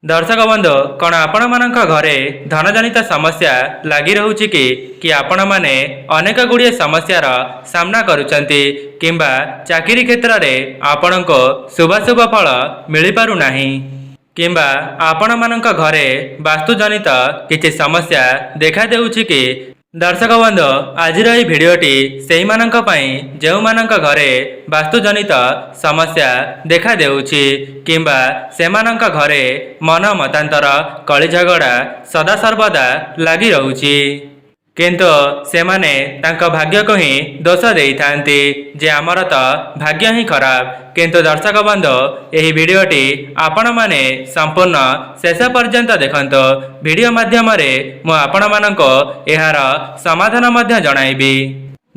दर्शक बंधु कौन आपण मानक घरे धनजनित समस्या लगी रोचे कि आपण मैंने अनेक गुड़िए समस्यार सामना करुचंती किंबा चाकरी क्षेत्र में आपण को शुभाशुभ फल मिल पारु नहीं किंबा आपण मानक घरे वास्तुजनित किसी समस्या देखा देउछि कि दर्शक बंधु आज भिडटी से मानक पई जेउ मानक घरे वास्तुजनित समस्या देखा देउछि किंबा से मानक घरे मन मतांतर कली झगड़ा सदा सर्वदा लगी रहुछि किंतु से माने तांका भाग्य को ही दोष देइथांती जे आमर तो भाग्य ही खराब। किंतु दर्शक बंधु यही वीडियोटी आपण माने संपूर्ण शेष पर्यंत देखंतो। वीडियो माध्यम मु आपण मानको एहार समाधान मध्य जणाइबी।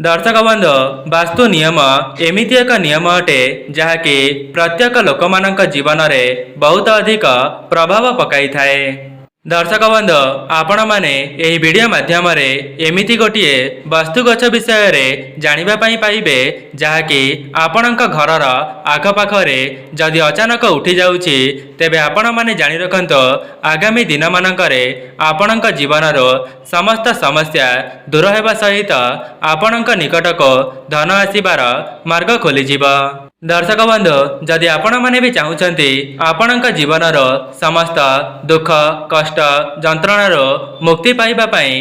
दर्शक बंधु वास्तु नियम एमिति एक नियम अटे जहाँकि प्रत्येक लोक मानक जीवन में बहुत अधिक प्रभाव पकाई थाए। दर्शक बंधु आपण माने एही वीडियो माध्यम एमिति गोटिए वास्तु गछ विषय रे जानिबा पई पाइबे जहाँकि आपणक घरर आखपाखरे जदि अचानक उठी जाउछि तेबे आपण माने जानि रखंतो आगामी दिन मानकरे आपणक जीवनर समस्त समस्या दूर हेबा सहित आपणक निकटको धन आसीबार मार्ग खोली जिवो। दर्शक बंधु जदि आपण माने भी चाहूचंती आपणक जीवनर समस्त दुख कष्ट जंत्रणार मुक्ति पाइबा पई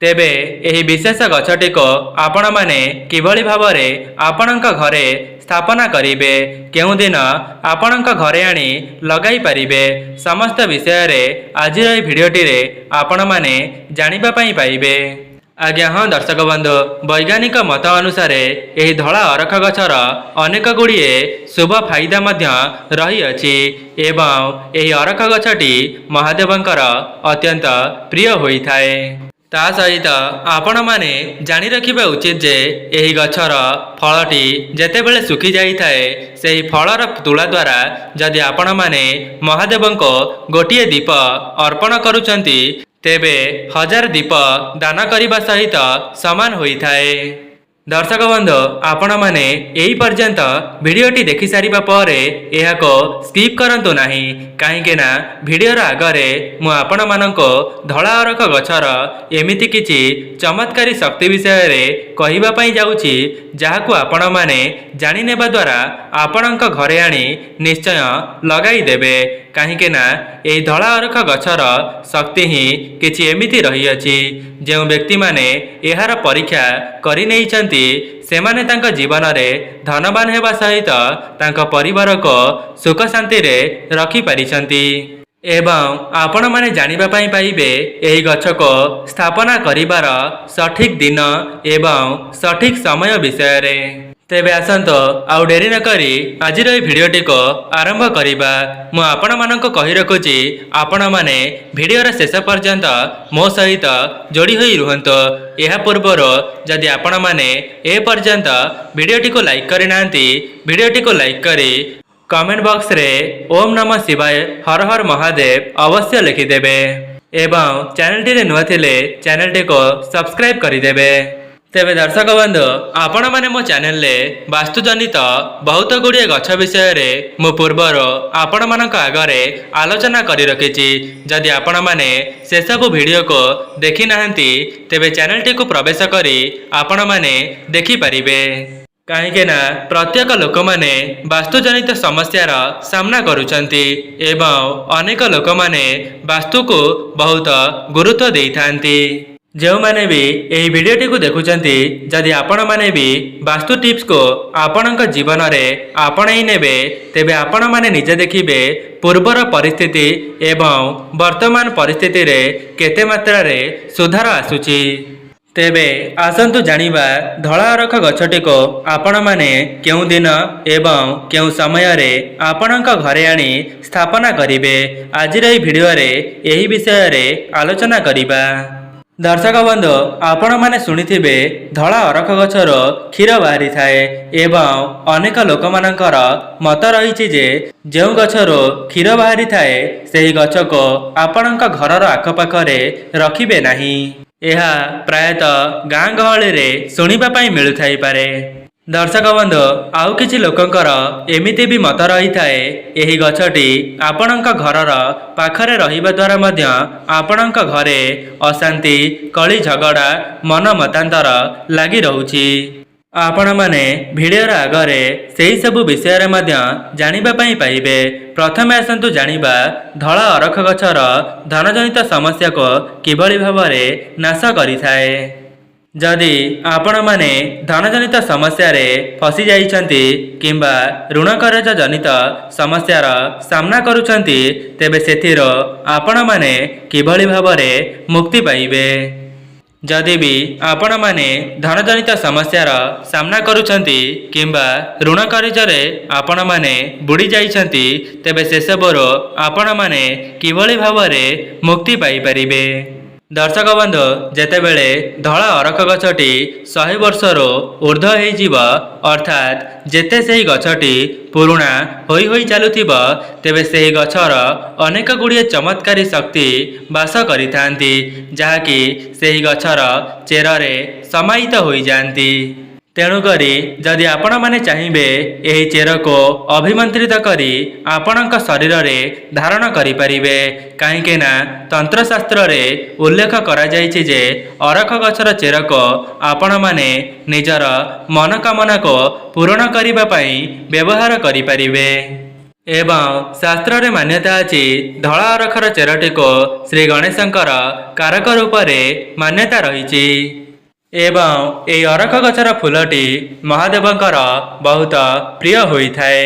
तेबे एही विशेष गछटी को आपण माने किभली भावरे आपणक घरे स्थापना करिवे केउ दिन आपणक घरे आनी लगाई परिबे समस्त विषय रे आज भिडियोटी रे आपण माने जानिबा पई पाइबे। आज्ञा हाँ दर्शक बंधु वैज्ञानिक मत अनुसार यही धला अरख गछर अनेक गुड़िए शुभ फायदा मध्य रही अछि एवं यही अरख गछटी महादेवंकर अत्यंत प्रिय होइथाए। ता सहित आपण माने जानि रखिबा उचित जे यही गछर फलटी जेतेबेले सुखी जाई थाए सेही फलर तुला द्वारा जदि आपण माने महादेवंको गोटिए दीप अर्पण करूचंती तेबे 1000 दीप दान करने सहित समान होइथाए। दर्शक बंधु आपण माने यही पर्यंत वीडियोटी देखि सारिबा परे एहाको स्किप करंतु नाही काहेकि ना वीडियोर आगरे मु आपण मानको धला अरख गछर एमिति किछि चमत्कारी शक्ति विषय रे कहिबा पई जाउछि जाहाकु आपण माने जानि नेबा द्वारा आपणक घरे आनी निश्चय लगाई देबे काहेकि ना एही धला अरख गछर शक्ति ही किछि एमिति रही अछि जो व्यक्ति माने एहार परीक्षा करि नेइछन्ति सेमाने तांका जीवन रे धनवान हेबा सहित तांका परिवार को सुख शांति रे रखि पारिछन्ति एवं आपण माने जानिबा पई पाइबे एही गछ को स्थापना करिबार सठिक दिन एवं सठिक समय विषय रे। तेबे आसंतो आउ डेरी न करी आज भिडियोटी को आरंभ करिबा। मु आपण मानको कहि रखुची आपण माने भिडियोर शेष पर्यंत मो सहित जोड़ी होई रुहंतो। एहा पूर्वर जदि आपण माने ए पर्यंत भिडियोटी को लाइक करि नांती भिडियोटी को लाइक करी कमेंट बॉक्स रे ओम नमः शिवाय हर हर महादेव अवश्य लिखिदेवे एवं चैनल टी रे नुआ थिले चैनल टी को सब्सक्राइब करिदेवे। तेबे दर्शक बंधु आपण माने मो चैनल ले वास्तुजनित बहुत गुड़िए गछ विषय रे मो पूर्वर आपण मानक आगरे आलोचना करि रखिछि जदि आपण माने से सब वीडियो को देखि नाहंती तेबे चैनल टी को प्रवेश करी आपण माने देखि परिबे काहेकि ना प्रत्येक लोक माने वास्तुजनित समस्यार सामना करुचंती एवं अनेक लोक माने वास्तु को बहुत गुरुत्व देइथांती। जो माने भी यही वीडियोटी को देखुचंती जदि आपण माने भी वास्तु टिप्स को आपणक जीवन रे आपणाई नेबे तेबे आपण माने निजे देखिबे पूर्वर परिस्थिति एवं वर्तमान परिस्थिति रे केते मात्रा रे सुधार आसुची। तेबे आसंतु जानिबा धला अरख गछटी को आपण माने केउ दिन एवं केउ समय रे आपणक घरे आनी स्थापना करिवे। आज भिडियो रे यही विषय रे आलोचना करिबा। दर्शक बंधु आपण माने सुनिथिबे धला अरख गछर क्षीर बाहरी थाए एवं अनेक लोक मानकर मत रही जे जो गछर क्षीर बाहरी थाए सेही गछ को आपणक घरर आखपाखरे रखिबे नाही। यह प्रायतः गाँ गहली रे सुनिबा पई मिलुथाई पारे दर्शक बंधु आउ किछि लोकंकर एमिति भी मत रही थाए एही गछटी आपणक घरर पाखरे रहिबा द्वारा मध्य आपणक घरे अशांति कली झगड़ा मन मतांतर लागी रहुछि। आपण माने भिडियोर आगरे सेही सबु विषय मध्य जानिबा पई पाइबे। प्रथमे आसंतु जानिबा धला अरख गछर धनजनित समस्या को किभଳି भाबरे नाश करिथाए। जदि आपण माने धनजनित समस्या रे फसी जाइछंती किंबा ऋण कर्ज जनित समस्यार सामना करूछंती तेबे सेथिरो आपण माने किभଳି भाबरे मुक्ति पाइबे। जदि भी आपण माने धनजनित समस्यार सामना करूछंती किंबा ऋण कर्जरे आपण माने बुड़ी जाइछंती तेबे से सबरो आपण माने किभଳି भाबरे मुक्ति पाई परिबे। दर्शक बंधु जेतेबेले धला अरख गछटी 100 वर्षरो ऊर्ध्व होइजिब अर्थात जेते सेही गछटी पुरुणा होई होई चालुथिब तेबे सेही गछर अनेक गुड़िए चमत्कारी शक्ति बास करिथांती जहाँकि सेही गछर चेररे समाहित होई जांती। तेणुकरी जदि आपण माने चाहिबे एही चेर को अभिमंत्रित करी आपणक शरीर रे धारण करि परिबे। काहेकि ना तंत्रशास्त्र रे उल्लेख करा जाइछि जे अरख गछर चेर को आपण माने निजर मनोकामना को पूर्ण करिबा पई व्यवहार करि परिबे। एवं शास्त्र रे मान्यता अछि धला अरखर चेरटी को श्री गणेशंकर कारक रूप रे मान्यता रहिछि। एवं ए अरख गछर फूलटी महादेवंकर बहुत प्रिय होई थाए।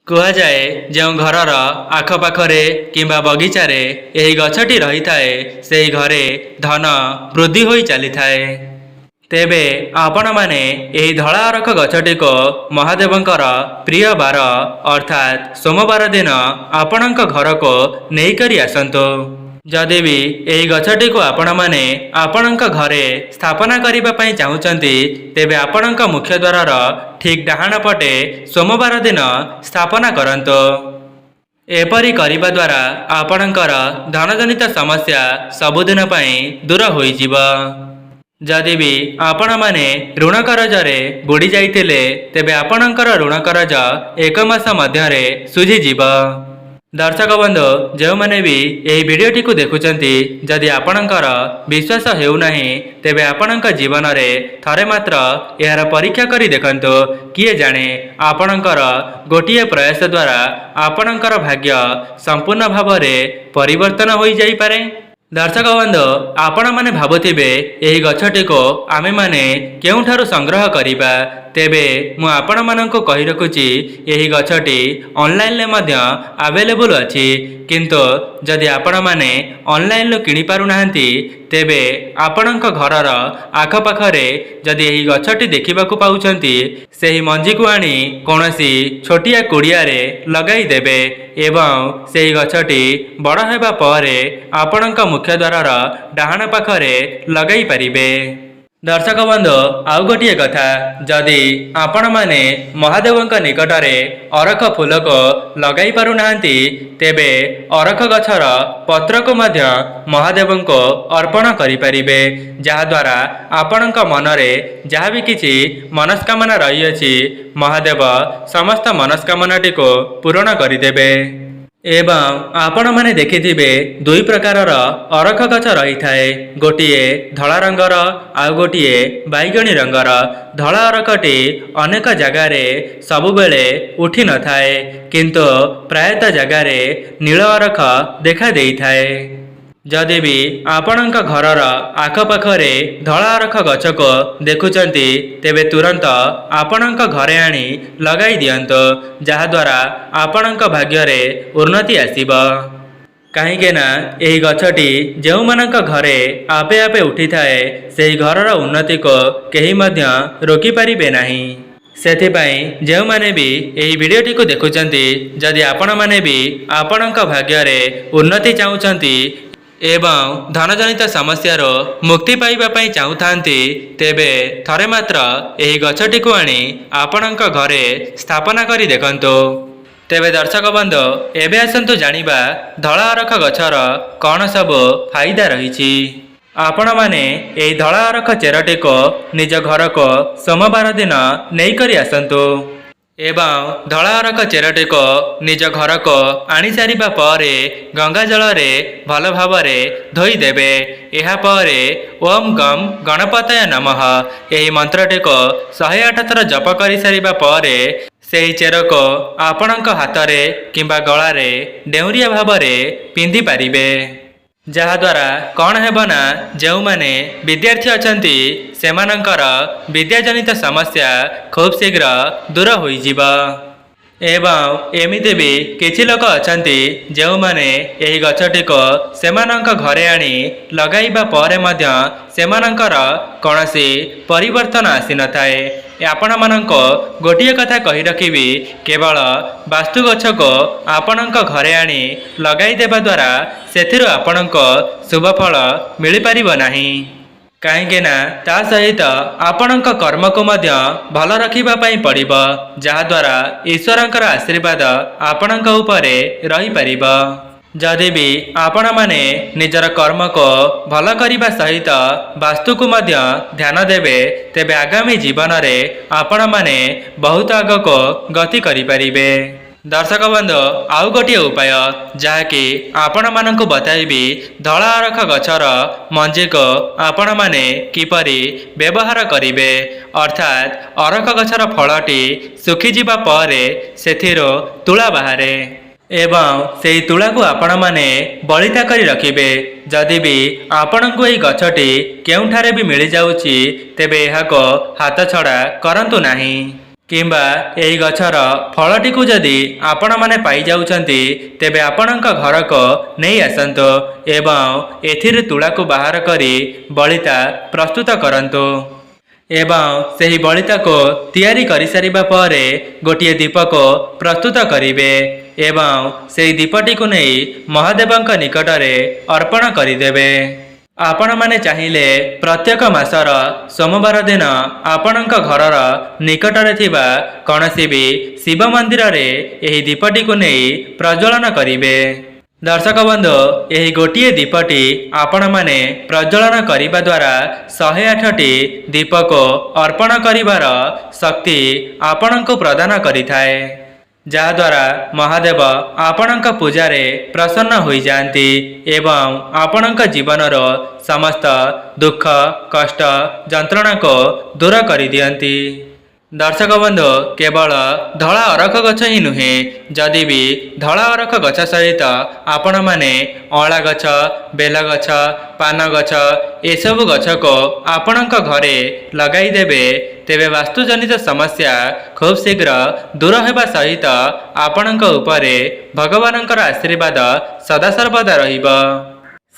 कहा जाए जो घरर आखपाखरे किंबा बगीचारे एही गछटी रही थाए सेही घरे धन वृद्धि होई चली थाए। तेबे आपण माने एही धला अरख गछटी को महादेवंकर प्रिय बार अर्थात सोमवार दिन आपणक घर को नेई करी आसंतो। जदि भी एही गछटी को आपण माने आपणक घरे स्थापना करिबा पई चाहुचंती तेबे आपणक मुख्य द्वारर ठीक डाहाण पटे सोमवार दिन स्थापना करंतो। एपरी करिबा द्वारा आपणकर धनजनित समस्या सबुदिन पई दूर होई जिवो। जदि भी आपण माने ऋण कर्जरे बुड़ी जाइतिले तेबे आपणकर ऋण कर्ज 1 मास मध्यरे सुझी जिवो। दर्शक बंधु जो मैंने भी यही वीडियोटी को देखुचंती जदि आपणकर विश्वास हेउ नाही तेबे आपणक जीवन रे थरे मात्र यार परीक्षा करी देखंतो किए जाने आपणकर गोटिए प्रयास द्वारा आपणकर भाग्य संपूर्ण भाव रे परिवर्तन होई जाई पारे। दर्शक बंधु आपण माने भाबुथिबे एही गछटी को आमे माने केउठारु संग्रह करिबा तेबे मु आपण माननको कहि रखुची एही गछटी ऑनलाइन ले मध्य अवेलेबल अछि। किंतु जदि आपण माने ऑनलाइन लो किनि पारु नाहंती तेबे आपणक घरर आखपाखरे जदि एही गछटी देखिबाकू पाउछंती सेही मंजी को आनी कोनोसी छोटिया कुड़िया रे लगाई देबे एवं सेही गछटी बड़ हेबा परे आपणक मुख्य द्वारर डाहाण पाखरे लगाई परिबे। दर्शक बंधु आउ गोटे कथा जदि आपण माने महादेवंक निकटरे अरख फूल को लगाई पारु नाहंती तेबे अरख गछर पत्र को मध्य महादेवंको अर्पण करि परिबे जहा द्वारा आपणक मनरे जहा भी किछि मनस्कामना रही अछि महादेव समस्त मनस्कामनाटी को पूर्ण करिदेबे। एवं आपण माने देखिथिबे दुई प्रकारर अरख गछ रही थाए गोटिए धला रंगर आउ गोटिए बैगणी रंगर। धला अरखटी अनेक जगार सबु बेले उठी न थाए किंतु प्रायतः जगार नील अरख देखा देई थाए। जदि भी आपणक घरर आखपाखरे धला अरख गछ को देखुचंती तेबे तुरंत आपणक घरे आनी लगाई दियंतो जहा द्वारा आपणक भाग्य उन्नति आसीबो। कहीं ना यही गछटी जो मानक घरे आपे आपे उठी थाए सेही घरर उन्नति को केही मध्य रोकी पारिबे नाही। सेथिपाई जो माने भी यही वीडियोटी को देखुचंती जदि आपण माने भी आपणक भाग्य उन्नति चाहूचंती एवं धनजनित समस्यार मुक्ति पाइबा पई चाहूथांती तेबे थरे मात्र एही गछटी को आनी आपणक घरे स्थापना करी देखंतो। तेबे दर्शक बंधु एबे आसंतु जानिबा धला अरख गछर कौन सब फायदा रहिछि। आपण माने एही धଳା ଅରଖ ଚେରଟିକୁ ନିଜ ଘରକୁ ସୋମବାର ଦିନ ନେଇକରି ଆସନ୍ତୁ ଏବଂ ଧଳା ଅରଖ ଚେରଟିକୁ ନିଜ ଘରକୁ ଆଣି ସାରିବା ପରେ ଗଙ୍ଗା ଜଳରେ ଭଲ ଭାବରେ ଧୋଇଦେବେ। ଏହାପରେ ଓମ୍ ଗମ୍ ଗଣପତାୟ ନମଃ ଏହି ମନ୍ତ୍ରଟିକୁ 108 ଥର ଜପ କରିସାରିବା ପରେ ସେହି ଚେରକୁ ଆପଣଙ୍କ ହାତରେ କିମ୍ବା ଗଳାରେ ଡେଉଁରିଆ ଭାବରେ ପିନ୍ଧି ପାରିବେ। ଯାହାଦ୍ୱାରା କ'ଣ ହେବ ନା ଯେଉଁମାନେ ବିଦ୍ୟାର୍ଥୀ ଅଛନ୍ତି ସେମାନଙ୍କର ବିଦ୍ୟାଜନିତ ସମସ୍ୟା ଖୁବ୍ ଶୀଘ୍ର ଦୂର ହୋଇଯିବ। ଏବଂ ଏମିତି ବି କିଛି ଲୋକ ଅଛନ୍ତି ଯେଉଁମାନେ ଏହି ଗଛଟିକୁ ସେମାନଙ୍କ ଘରେ ଆଣି ଲଗାଇବା ପରେ ମଧ୍ୟ ସେମାନଙ୍କର କୌଣସି ପରିବର୍ତ୍ତନ ଆସିନଥାଏ। ଆପଣମାନଙ୍କୁ ଗୋଟିଏ କଥା କହି ରଖିବି, କେବଳ ବାସ୍ତୁ ଗଛକୁ ଆପଣଙ୍କ ଘରେ ଆଣି ଲଗାଇଦେବା ଦ୍ୱାରା ସେଥିରୁ ଆପଣଙ୍କୁ ଶୁଭଫଳ ମିଳିପାରିବ ନାହିଁ। କାହିଁକି ନା ତା ସହିତ ଆପଣଙ୍କ କର୍ମକୁ ମଧ୍ୟ ଭଲ ରଖିବା ପାଇଁ ପଡ଼ିବ, ଯାହାଦ୍ୱାରା ଈଶ୍ୱରଙ୍କର ଆଶୀର୍ବାଦ ଆପଣଙ୍କ ଉପରେ ରହିପାରିବ। ଯଦି ବି ଆପଣମାନେ ନିଜର କର୍ମକୁ ଭଲ କରିବା ସହିତ ବାସ୍ତୁକୁ ମଧ୍ୟ ଧ୍ୟାନ ଦେବେ, ତେବେ ଆଗାମୀ ଜୀବନରେ ଆପଣମାନେ ବହୁତ ଆଗକୁ ଗତି କରିପାରିବେ। ଦର୍ଶକ ବନ୍ଧୁ, ଆଉ ଗୋଟିଏ ଉପାୟ ଯାହାକି ଆପଣମାନଙ୍କୁ ବତାଇବି, ଧଳା ଅରଖ ଗଛର ମଞ୍ଜିକୁ ଆପଣମାନେ କିପରି ବ୍ୟବହାର କରିବେ। ଅର୍ଥାତ୍ ଅରଖ ଗଛର ଫଳଟି ଶୁଖିଯିବା ପରେ ସେଥିରୁ ତୁଳା ବାହାରେ ଏବଂ ସେହି ତୁଳାକୁ ଆପଣମାନେ ବଳିତା କରି ରଖିବେ। ଯଦି ବି ଆପଣଙ୍କୁ ଏହି ଗଛଟି କେଉଁଠାରେ ବି ମିଳିଯାଉଛି, ତେବେ ଏହାକୁ ହାତଛଡ଼ା କରନ୍ତୁ ନାହିଁ। କିମ୍ବା ଏହି ଗଛର ଫଳଟିକୁ ଯଦି ଆପଣମାନେ ପାଇଯାଉଛନ୍ତି, ତେବେ ଆପଣଙ୍କ ଘରକୁ ନେଇ ଆସନ୍ତୁ ଏବଂ ଏଥିରୁ ତୁଳାକୁ ବାହାର କରି ବଳିତା ପ୍ରସ୍ତୁତ କରନ୍ତୁ ଏବଂ ସେହି ବଳିତାକୁ ତିଆରି କରିସାରିବା ପରେ ଗୋଟିଏ ଦୀପକୁ ପ୍ରସ୍ତୁତ କରିବେ ଏବଂ ସେହି ଦୀପଟିକୁ ନେଇ ମହାଦେବଙ୍କ ନିକଟରେ ଅର୍ପଣ କରିଦେବେ। ଆପଣମାନେ ଚାହିଁଲେ ପ୍ରତ୍ୟେକ ମାସର ସୋମବାର ଦିନ ଆପଣଙ୍କ ଘରର ନିକଟରେ ଥିବା କୌଣସି ବି ଶିବ ମନ୍ଦିରରେ ଏହି ଦୀପଟିକୁ ନେଇ ପ୍ରଜ୍ୱଳନ କରିବେ। ଦର୍ଶକ ବନ୍ଧୁ, ଏହି ଗୋଟିଏ ଦୀପଟି ଆପଣମାନେ ପ୍ରଜ୍ୱଳନ କରିବା ଦ୍ୱାରା 108ଟି ଦୀପକୁ ଅର୍ପଣ କରିବାର ଶକ୍ତି ଆପଣଙ୍କୁ ପ୍ରଦାନ କରିଥାଏ, ଯାହାଦ୍ୱାରା ମହାଦେବ ଆପଣଙ୍କ ପୂଜାରେ ପ୍ରସନ୍ନ ହୋଇଯାଆନ୍ତି ଏବଂ ଆପଣଙ୍କ ଜୀବନର ସମସ୍ତ ଦୁଃଖ କଷ୍ଟ ଯନ୍ତ୍ରଣାକୁ ଦୂର କରିଦିଅନ୍ତି। ଦର୍ଶକ ବନ୍ଧୁ, କେବଳ ଧଳା ଅରଖ ଗଛ ହିଁ ନୁହେଁ, ଯଦି ବି ଧଳା ଅରଖ ଗଛ ସହିତ ଆପଣମାନେ ଅଁଳା ଗଛ, ବେଲ ଗଛ, ପାନ ଗଛ ଏସବୁ ଗଛକୁ ଆପଣଙ୍କ ଘରେ ଲଗାଇଦେବେ, ତେବେ ବାସ୍ତୁଜନିତ ସମସ୍ୟା ଖୁବ୍ ଶୀଘ୍ର ଦୂର ହେବା ସହିତ ଆପଣଙ୍କ ଉପରେ ଭଗବାନଙ୍କର ଆଶୀର୍ବାଦ ସଦାସର୍ବଦା ରହିବ।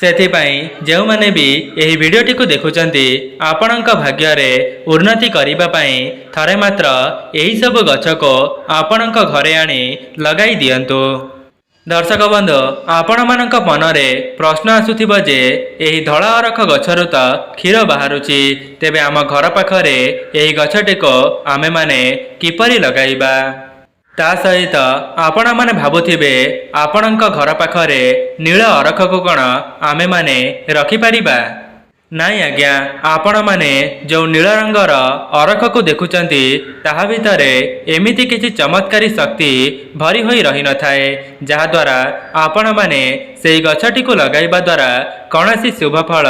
ସେଥିପାଇଁ ଯେଉଁମାନେ ବି ଏହି ଭିଡ଼ିଓଟିକୁ ଦେଖୁଛନ୍ତି, ଆପଣଙ୍କ ଭାଗ୍ୟରେ ଉନ୍ନତି କରିବା ପାଇଁ ଥରେ ମାତ୍ର ଏହିସବୁ ଗଛକୁ ଆପଣଙ୍କ ଘରେ ଆଣି ଲଗାଇ ଦିଅନ୍ତୁ। ଦର୍ଶକ ବନ୍ଧୁ, ଆପଣମାନଙ୍କ ମନରେ ପ୍ରଶ୍ନ ଆସୁଥିବ ଯେ ଏହି ଧଳା ଅରଖ ଗଛରୁ ତ କ୍ଷୀର ବାହାରୁଛି, ତେବେ ଆମ ଘର ପାଖରେ ଏହି ଗଛଟିକୁ ଆମେମାନେ କିପରି ଲଗାଇବା? ତା ସହିତ ଆପଣମାନେ ଭାବୁଥିବେ ଆପଣଙ୍କ ଘର ପାଖରେ ନୀଳ ଅରଖକୁ କ'ଣ ଆମେମାନେ ରଖିପାରିବା? ନାଇଁ ଆଜ୍ଞା, ଆପଣମାନେ ଯେଉଁ ନୀଳ ରଙ୍ଗର ଅରଖକୁ ଦେଖୁଛନ୍ତି ତାହା ଭିତରେ ଏମିତି କିଛି ଚମତ୍କାରୀ ଶକ୍ତି ଭରି ହୋଇ ରହିନଥାଏ, ଯାହାଦ୍ୱାରା ଆପଣମାନେ ସେହି ଗଛଟିକୁ ଲଗାଇବା ଦ୍ୱାରା କୌଣସି ଶୁଭଫଳ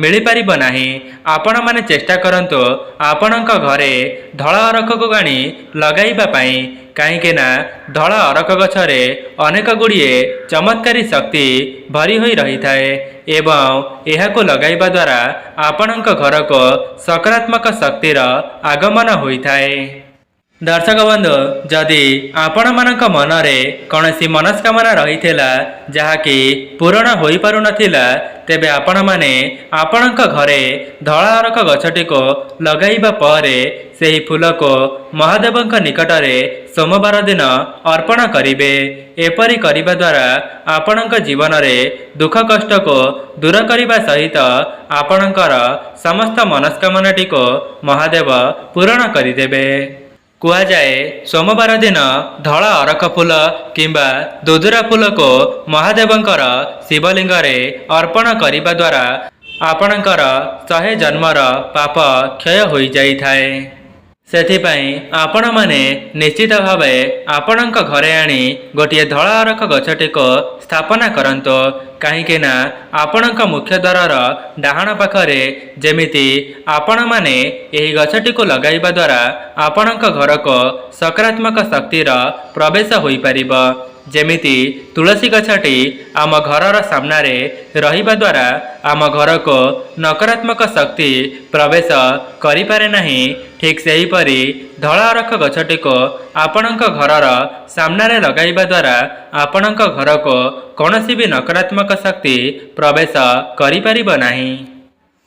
ମିଳିପାରିବ ନାହିଁ। ଆପଣମାନେ ଚେଷ୍ଟା କରନ୍ତୁ ଆପଣଙ୍କ ଘରେ ଧଳା ଅରଖକୁ ଆଣି ଲଗାଇବା ପାଇଁ, କାହିଁକି ନା ଧଳା ଅରଖ ଗଛରେ ଅନେକ ଗୁଡ଼ିଏ ଚମତ୍କାରୀ ଶକ୍ତି ଭରି ହୋଇ ରହିଥାଏ ଏବଂ ଏହାକୁ ଲଗାଇବା ଦ୍ୱାରା ଆପଣଙ୍କ ଘରକୁ ସକାରାତ୍ମକ ଶକ୍ତିର ଆଗମନ ହୋଇଥାଏ। ଦର୍ଶକ ବନ୍ଧୁ, ଯଦି ଆପଣମାନଙ୍କ ମନରେ କୌଣସି ମନସ୍କାମନା ରହିଥିଲା ଯାହାକି ପୂରଣ ହୋଇପାରୁନଥିଲା, ତେବେ ଆପଣମାନେ ଆପଣଙ୍କ ଘରେ ଧଳା ଅରଖ ଗଛଟିକୁ ଲଗାଇବା ପରେ ସେହି ଫୁଲକୁ ମହାଦେବଙ୍କ ନିକଟରେ ସୋମବାର ଦିନ ଅର୍ପଣ କରିବେ। ଏପରି କରିବା ଦ୍ୱାରା ଆପଣଙ୍କ ଜୀବନରେ ଦୁଃଖ କଷ୍ଟକୁ ଦୂର କରିବା ସହିତ ଆପଣଙ୍କର ସମସ୍ତ ମନସ୍କାମନାଟିକୁ ମହାଦେବ ପୂରଣ କରିଦେବେ। କୁହାଯାଏ ସୋମବାର ଦିନ ଧଳା ଅରଖ ଫୁଲ କିମ୍ବା ଦୁଦୁରା ଫୁଲକୁ ମହାଦେବଙ୍କର ଶିବଲିଙ୍ଗରେ ଅର୍ପଣ କରିବା ଦ୍ୱାରା ଆପଣଙ୍କର 100 ଜନ୍ମର ପାପ କ୍ଷୟ ହୋଇଯାଇଥାଏ। ସେଥିପାଇଁ ଆପଣମାନେ ନିଶ୍ଚିତ ଭାବେ ଆପଣଙ୍କ ଘରେ ଆଣି ଗୋଟିଏ ଧଳା ଅରଖ ଗଛଟିକୁ ସ୍ଥାପନା କରନ୍ତୁ। କାହିଁକି ନା ଆପଣଙ୍କ ମୁଖ୍ୟ ଦ୍ୱାରର ଡାହାଣ ପାଖରେ ଯେମିତି ଆପଣମାନେ ଏହି ଗଛଟିକୁ ଲଗାଇବା ଦ୍ୱାରା ଆପଣଙ୍କ ଘରକୁ ସକାରାତ୍ମକ ଶକ୍ତିର ପ୍ରବେଶ ହୋଇପାରିବ। ଯେମିତି ତୁଳସୀ ଗଛଟି ଆମ ଘରର ସାମ୍ନାରେ ରହିବା ଦ୍ୱାରା ଆମ ଘରକୁ ନକାରାତ୍ମକ ଶକ୍ତି ପ୍ରବେଶ କରିପାରେ ନାହିଁ, ଠିକ୍ ସେହିପରି ଧଳା ଅରଖ ଗଛଟିକୁ ଆପଣଙ୍କ ଘରର ସାମ୍ନାରେ ଲଗାଇବା ଦ୍ୱାରା ଆପଣଙ୍କ ଘରକୁ କୌଣସି ବି ନକାରାତ୍ମକ ଶକ୍ତି ପ୍ରବେଶ କରିପାରିବ ନାହିଁ।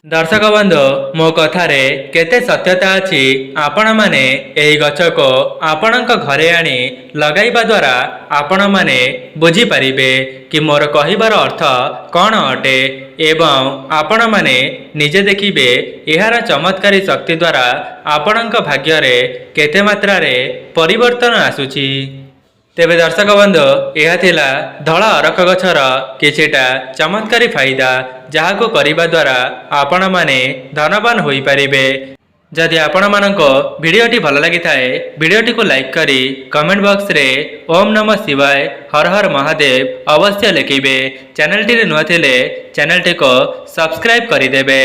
ଦର୍ଶକ ବନ୍ଧୁ, ମୋ କଥାରେ କେତେ ସତ୍ୟତା ଅଛି ଆପଣମାନେ ଏହି ଗଛକୁ ଆପଣଙ୍କ ଘରେ ଆଣି ଲଗାଇବା ଦ୍ୱାରା ଆପଣମାନେ ବୁଝିପାରିବେ କି ମୋର କହିବାର ଅର୍ଥ କ'ଣ ଅଟେ ଏବଂ ଆପଣମାନେ ନିଜେ ଦେଖିବେ ଏହାର ଚମତ୍କାରୀ ଶକ୍ତି ଦ୍ୱାରା ଆପଣଙ୍କ ଭାଗ୍ୟରେ କେତେ ମାତ୍ରାରେ ପରିବର୍ତ୍ତନ ଆସୁଛି। ତେବେ ଦର୍ଶକ ବନ୍ଧୁ, ଏହା ଥିଲା ଧଳା ଅରଖ ଗଛର କିଛିଟା ଚମତ୍କାରୀ ଫାଇଦା, ଯାହାକୁ କରିବା ଦ୍ୱାରା ଆପଣମାନେ ଧନବାନ ହୋଇପାରିବେ। ଯଦି ଆପଣମାନଙ୍କୁ ଭିଡ଼ିଓଟି ଭଲ ଲାଗିଥାଏ, ଭିଡ଼ିଓଟିକୁ ଲାଇକ୍ କରି କମେଣ୍ଟ ବକ୍ସରେ ଓମ୍ ନମଃ ଶିବାୟ ହର ହର ମହାଦେବ ଅବଶ୍ୟ ଲେଖିବେ। ଚ୍ୟାନେଲଟିରେ ନୂଆ ଥିଲେ ଚ୍ୟାନେଲଟିକୁ ସବସ୍କ୍ରାଇବ୍ କରିଦେବେ।